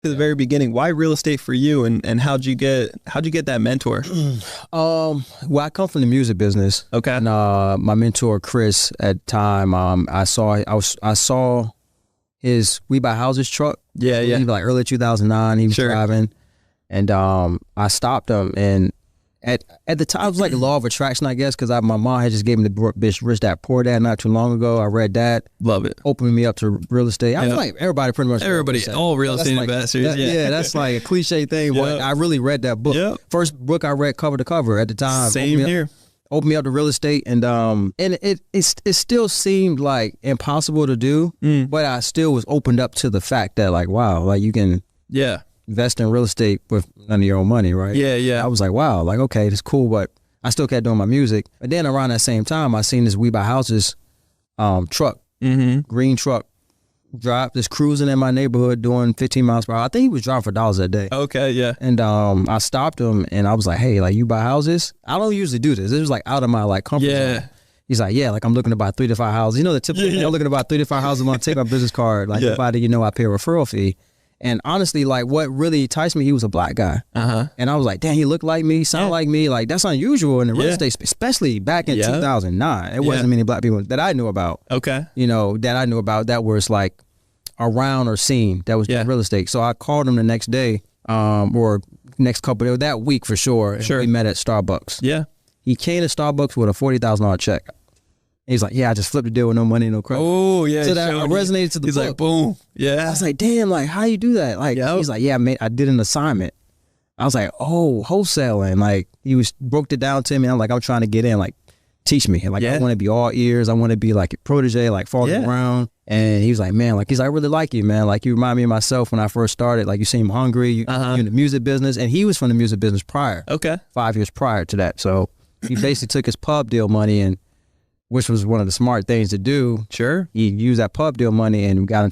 to the very beginning, why real estate for you, and how'd you get that mentor? Well, I come from the music business. Okay. And my mentor Chris at the time, I saw his We Buy Houses truck. Yeah. He was like early 2009. He was driving, and I stopped him. And at the time, it was like a law of attraction, I guess, because my mom had just gave me the bitch Rich Dad Poor Dad not too long ago. I read that. Love it. Opening me up to real estate. I was like, everybody pretty much. All real estate investors. That's like a cliche thing. But I really read that book. Yep. First book I read cover to cover at the time. Same here. Opened me up to real estate, and it still seemed like impossible to do, but I still was opened up to the fact that like, wow, like you can invest in real estate with none of your own money, right? Yeah. I was like, wow, like okay, it's cool, but I still kept doing my music. But then around that same time, I seen this We Buy Houses truck, green truck, just cruising in my neighborhood doing 15 miles per hour. I think he was driving for dollars a day. Okay, yeah. And I stopped him and I was like, hey, like you buy houses? I don't usually do this. It was like out of my like comfort zone. He's like, yeah, like I'm looking to buy 3 to 5 houses. You know, the typical thing, I'm looking to buy 3 to 5 houses. I'm going to take my business card. Like if I did, I pay a referral fee. And honestly, like what really enticed me, he was a black guy. And I was like, damn, he looked like me, sounded like me. Like that's unusual in the real estate, especially back in 2009. It wasn't many black people that I knew about. Okay. That I knew about that was like around or seen that was doing real estate. So I called him the next day, or next couple, that week for sure. And we met at Starbucks. Yeah. He came to Starbucks with a $40,000 check. He's like, yeah, I just flipped the deal with no money, no credit. Oh, yeah. So that resonated to the book. He's like, boom. Yeah. I was like, damn, like, how you do that? Like, he's like, yeah, I did an assignment. I was like, oh, wholesaling. Like, broke it down to me. I'm like, I'm trying to get in, like, teach me. Like, I want to be all ears. I want to be like a protege, like following around. And he was like, man, like, he's like, I really like you, man. Like, you remind me of myself when I first started. Like, you seem hungry. You're in the music business. And he was from the music business prior. Okay. 5 years prior to that. So he basically took his pub deal money, and which was one of the smart things to do. Sure. He used that pub deal money and got into